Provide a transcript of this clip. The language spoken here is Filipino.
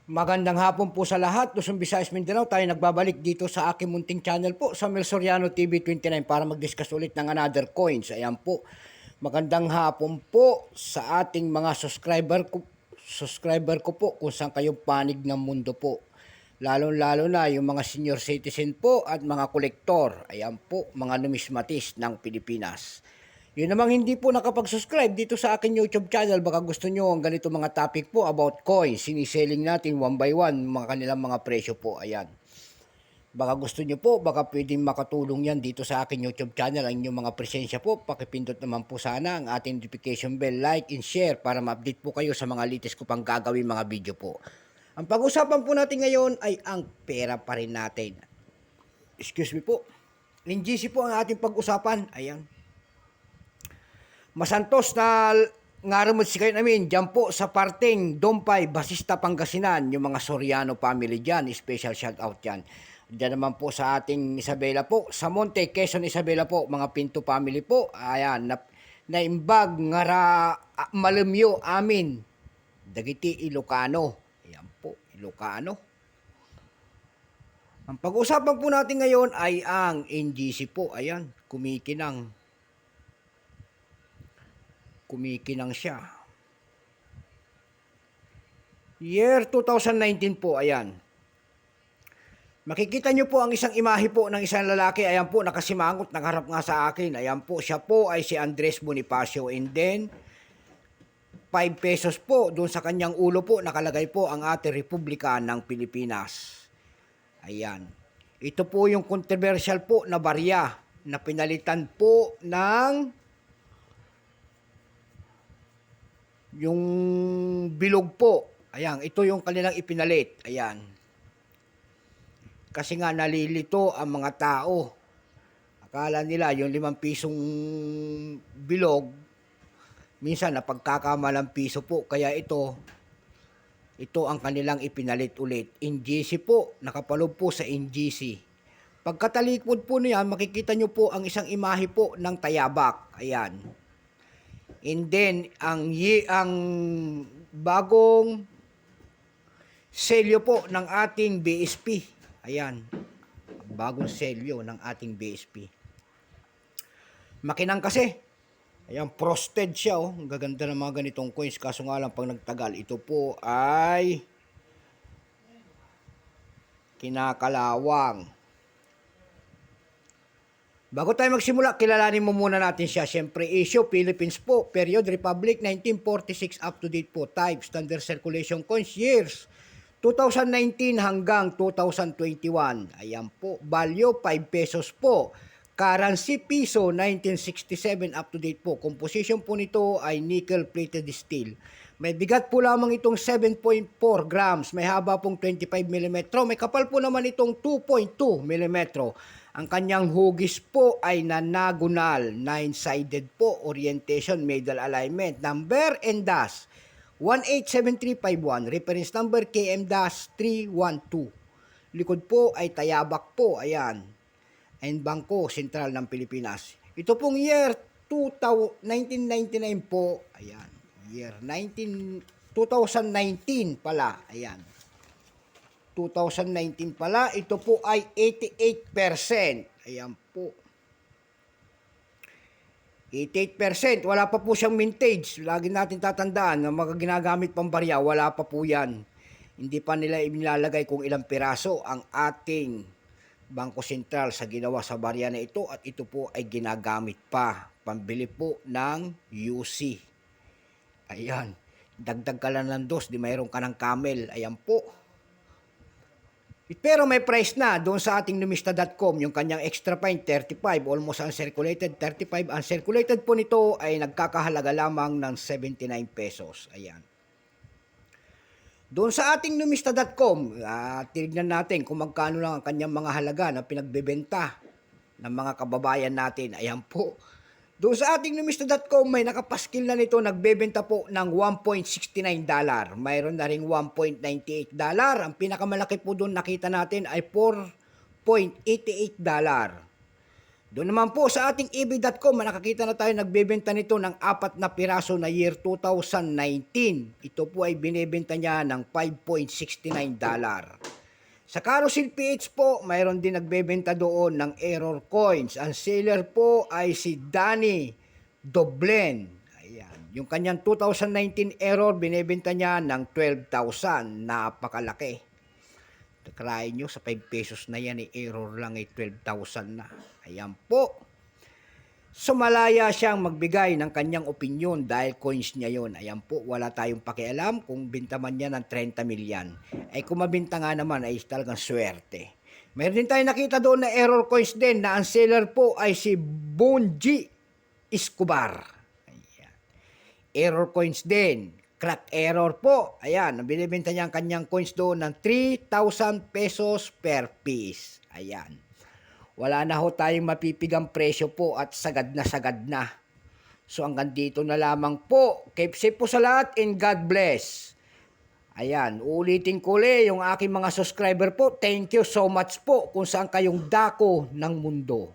Magandang hapon po sa lahat. Luzon, Visayas, Mindanao. Tayo nagbabalik dito sa aking munting channel po sa Mel Soriano TV 29 para mag-discuss ulit ng another coins. Ayan po. Magandang hapon po sa ating mga subscriber ko po kung saan kayong panig ng mundo po. Lalo-lalo na yung mga senior citizen po at mga kolektor. Ayan po, mga numismatis ng Pilipinas. Yun namang hindi po nakapag-subscribe dito sa akin YouTube channel, baka gusto nyo ang ganito mga topic po about coins. Siniselling natin one by one, mga kanilang mga presyo po. Ayan. Baka gusto nyo po, baka pwedeng makatulong yan dito sa akin YouTube channel. Ang inyong mga presensya po, pakipindot naman po sana ang ating notification bell, like and share para ma-update po kayo sa mga latest ko pang gagawin mga video po. Ang pag-usapan po natin ngayon ay ang pera pa rin natin. Excuse me po. NGC po ang ating pag-usapan. Ayan. Masantos na ngaramot si kayo namin dyan po sa parteng Dompay, Basista, Pangasinan, yung mga Soriano family dyan, special shout out dyan. Dyan naman po sa ating Isabela po, sa Monte, Quezon, Isabela po, mga Pinto family po, ayan, naimbag, ngara, malamyo, amin, Dagiti, Ilocano, ayan po, Ilocano. Ang pag-usapan po natin ngayon ay ang NGC po, ayan, kumikinang siya. Year 2019 po, ayan. Makikita nyo po ang isang imahe po ng isang lalaki, ayan po, nakasimangot, nakaharap nga sa akin. Ayan po, siya po ay si Andres Bonifacio. And then, 5 pesos po, doon sa kanyang ulo po, nakalagay po ang ating Republika ng Pilipinas. Ayan. Ito po yung controversial po na barya na pinalitan po ng yung bilog po. Ayan, ito yung kanilang ipinalit. Ayan. Kasi nga nalilito ang mga tao. Akala nila yung 5 pisong bilog, minsan napagkakamalang piso po. Kaya ito ang kanilang ipinalit ulit. NGC po, nakapalob po sa NGC. Pagkatalikod po niyan, makikita nyo po ang isang imahe po ng Tayabak. Ayan. And then, ang bagong selyo po ng ating BSP. Ayan. Bagong selyo ng ating BSP. Makinang kasi. Ayan, frosted siya. Oh. Ang gaganda ng mga ganitong coins. Kaso nga lang, pag nagtagal, ito po ay kinakalawang. Bago tayo magsimula, kilalanin mo muna natin siya. Siyempre, issue, Philippines po. Period, Republic, 1946 up to date po. Type, standard circulation coins, years, 2019 hanggang 2021. Ayan po. Value, 5 pesos po. Currency, piso, 1967 up to date po. Composition po nito ay nickel-plated steel. May bigat po lamang itong 7.4 grams. May haba pong 25 mm. May kapal po naman itong 2.2 mm. Ang kanyang hugis po ay nanagonal, 9-sided po, orientation, middle alignment, number and dash, 187351, reference number KM-312. Likod po ay Tayabak po, ayan, and Bangko Sentral ng Pilipinas. Ito pong year 1999 po, ayan, year 2019 pala, ayan. 2019 pala, ito po ay 88%. Ayan po. 88%. Wala pa po siyang mintage. Lagi natin tatandaan na mga ginagamit pang barya, wala pa po yan. Hindi pa nila inilalagay kung ilang piraso ang ating Bangko Sentral sa ginawa sa barya na ito at ito po ay ginagamit pa. Pambili po ng UC. Ayan. Dagdag ka lang ng dos, di mayroon ka ng camel. Ayan po. Pero may price na doon sa ating numista.com, yung kanyang extra fine 35, almost uncirculated 35. Uncirculated po nito ay nagkakahalaga lamang ng 79 pesos. Ayan. Doon sa ating numista.com, tignan natin kung magkano lang ang kanyang mga halaga na pinagbebenta ng mga kababayan natin. Ayan po. Doon sa ating numista.com, may nakapaskil na nito, nagbebenta po ng $1.69. Mayroon na ring $1.98. Ang pinakamalaki po doon nakita natin ay $4.88. Doon naman po sa ating ebay.com, nakakita na tayo nagbebenta nito ng 4 na piraso na year 2019. Ito po ay binebenta niya ng $5.69. Sa Carousel PH po, mayroon din nagbebenta doon ng error coins. Ang seller po ay si Danny Doblen. Ayan. Yung kanyang 2019 error, binebenta niya ng 12,000. Napakalaki. Try nyo sa 5 pesos na yan, error lang 12,000 na. Ayan po. So malaya siyang magbigay ng kanyang opinion dahil coins niya yon. Ayan po, wala tayong pakialam kung binta man niya ng 30 milyan. Ay kung mabinta nga naman ay talagang swerte. Meron din tayo nakita doon na error coins din na ang seller po ay si Bonji Escobar. Ayan. Error coins din. Crack error po. Ayan, ang binibenta niya ang kanyang coins doon ng 3,000 pesos per piece. Ayan. Wala na ho tayong mapipigang presyo po at sagad na sagad na. So hanggang dito na lamang po. Keep safe po sa lahat and God bless. Ayan, ulitin ko yung aking mga subscriber po. Thank you so much po kung saan kayong dako ng mundo.